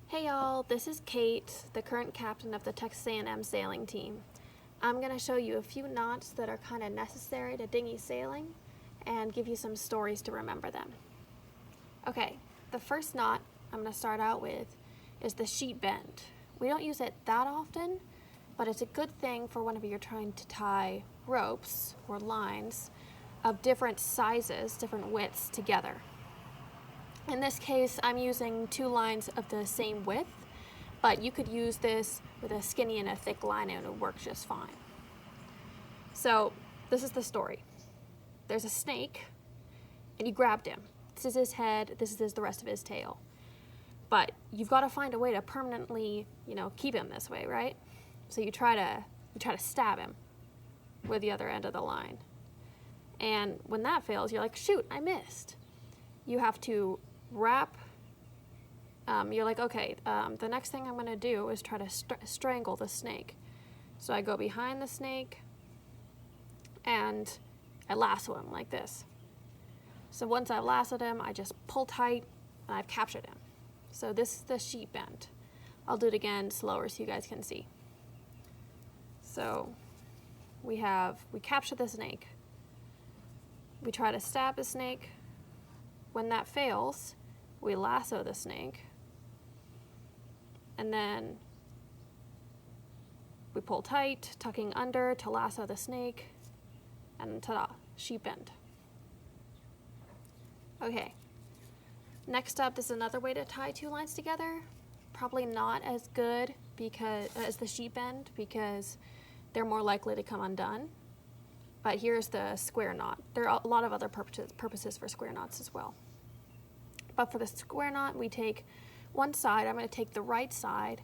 Hey y'all, this is Kate, the current captain of the Texas A&M sailing team. I'm going to show you a few knots that are kind of necessary to dinghy sailing and give you some stories to remember them. Okay, the first knot I'm going to start out with is the sheet bend. We don't use it that often, but it's a good thing for whenever you're trying to tie ropes or lines of different sizes, different widths together. In this case, I'm using two lines of the same width, but you could use this with a skinny and a thick line and it would work just fine. So this is the story. There's a snake and you grabbed him. This is his head, this is the rest of his tail. But you've got to find a way to permanently, keep him this way, right? So you try to stab him with the other end of the line. And when that fails, you're like, shoot, I missed. You have to wrap, you're like, okay, the next thing I'm going to do is try to strangle the snake. So I go behind the snake and I lasso him like this. So once I've lassoed him, I just pull tight and I've captured him. So this is the sheet bend. I'll do it again slower so you guys can see. So we capture the snake. We try to stab the snake. When that fails, we lasso the snake, and then we pull tight, tucking under to lasso the snake, and ta-da, sheet bend. Okay, next up, this is another way to tie two lines together. Probably not as good as the sheet bend because they're more likely to come undone. But here's the square knot. There are a lot of other purposes for square knots as well. But for the square knot, we take one side. I'm going to take the right side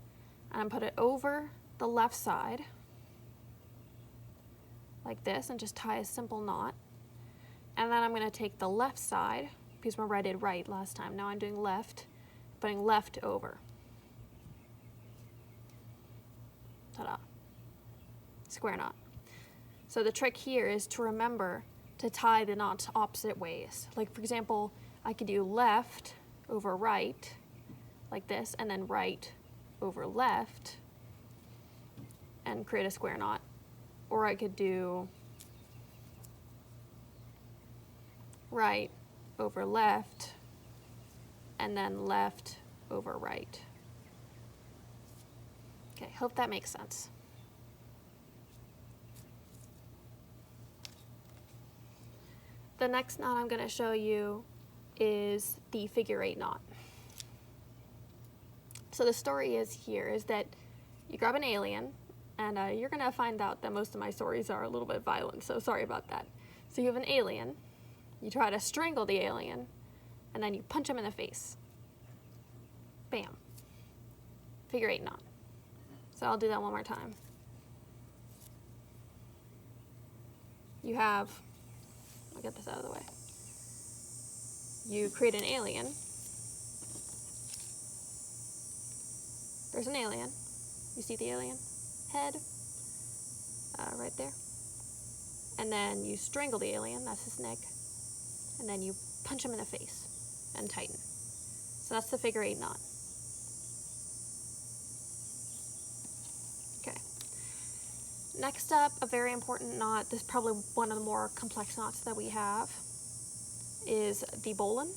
and I'm put it over the left side like this and just tie a simple knot. And then I'm going to take the left side, because remember I did right last time. Now I'm doing left, putting left over. Ta-da. Square knot. So the trick here is to remember to tie the knots opposite ways. Like for example, I could do left over right, like this, and then right over left, and create a square knot. Or I could do right over left, and then left over right. Okay, hope that makes sense. The next knot I'm going to show you is the figure 8 knot. So the story is that you grab an alien, and you're going to find out that most of my stories are a little bit violent, so sorry about that. So you have an alien, you try to strangle the alien, and then you punch him in the face. Bam. Figure 8 knot. So I'll do that one more time. I'll get this out of the way. You create an alien. There's an alien. You see the alien head right there. And then you strangle the alien, that's his neck. And then you punch him in the face and tighten. So that's the figure 8 knot. Okay. Next up, a very important knot, this is probably one of the more complex knots that we have, is the bowline.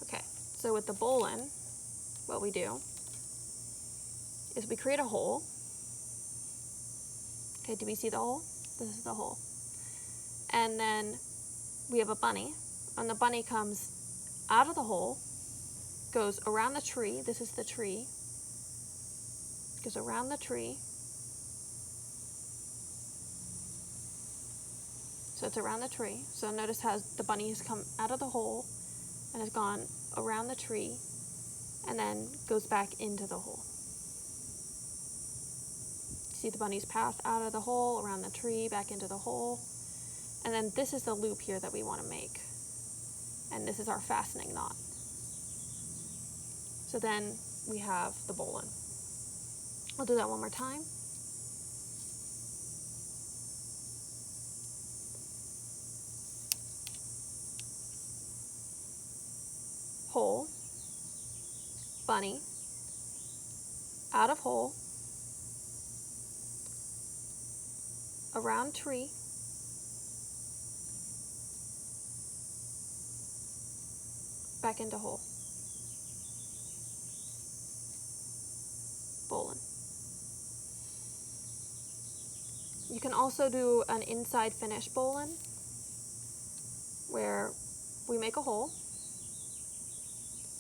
Okay, so with the bowline, what we do is we create a hole. Okay, do we see the hole? This is the hole. And then we have a bunny, and the bunny comes out of the hole, goes around the tree. This is the tree. Goes around the tree. So it's around the tree. So notice how the bunny has come out of the hole and has gone around the tree and then goes back into the hole. See the bunny's path out of the hole, around the tree, back into the hole. And then this is the loop here that we want to make. And this is our fastening knot. So then we have the bowline. I'll do that one more time. Hole, bunny, out of hole, around tree, back into hole. Bowline. You can also do an inside finish bowline where we make a hole,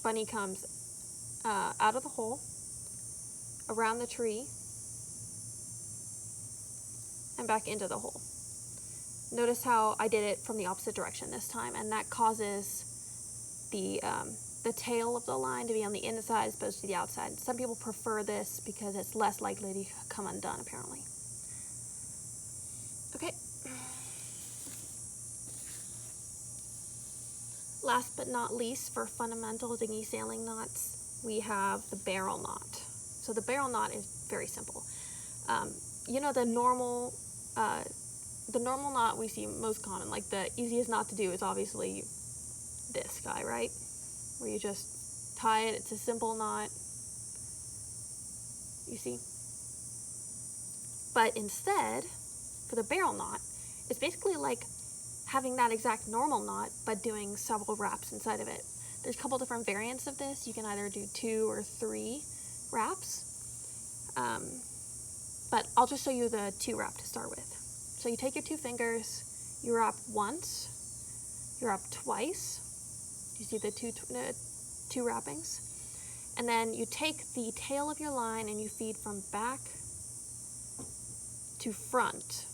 bunny comes out of the hole, around the tree, and back into the hole. Notice how I did it from the opposite direction this time, and that causes the tail of the line to be on the inside as opposed to the outside. Some people prefer this because it's less likely to come undone, apparently. Okay. Last but not least, for fundamental dinghy sailing knots, we have the barrel knot. So the barrel knot is very simple. You know, the normal knot we see most common, like the easiest knot to do is obviously this guy, right? Where you just tie it. It's a simple knot, you see. But instead, for the barrel knot, it's basically like having that exact normal knot, but doing several wraps inside of it. There's a couple different variants of this. You can either do 2 or 3 wraps, but I'll just show you the 2 wrap to start with. So you take your 2 fingers, you wrap once, you wrap twice. You see the two wrappings? And then you take the tail of your line and you feed from back to front.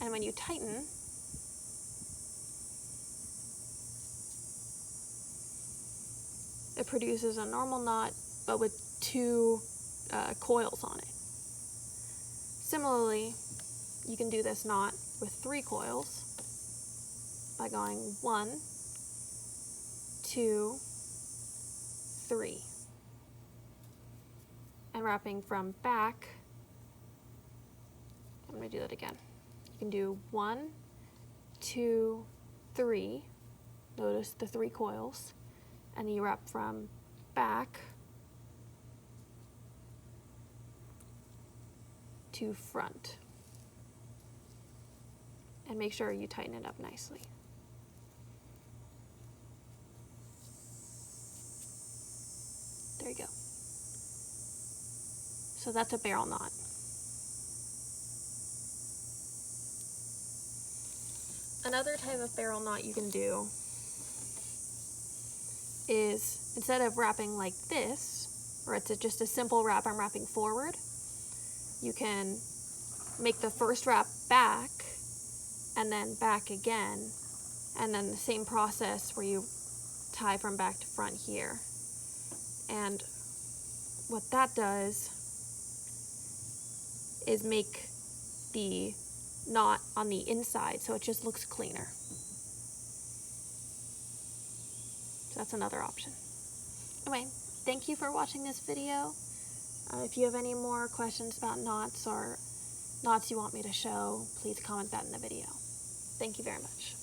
And when you tighten, it produces a normal knot, but with 2 coils on it. Similarly, you can do this knot with 3 coils by going 1, 2, 3, and wrapping from back. I'm going to do that again. You can do 1, 2, 3. Notice the 3 coils, and you wrap from back to front, and make sure you tighten it up nicely. There you go. So that's a barrel knot. Another type of barrel knot you can do is, instead of wrapping like this, or it's just a simple wrap, I'm wrapping forward, you can make the first wrap back and then back again, and then the same process where you tie from back to front here. And what that does is make the knot on the inside so it just looks cleaner. So that's another option. Anyway, thank you for watching this video. If you have any more questions about knots or knots you want me to show, please comment that in the video. Thank you very much.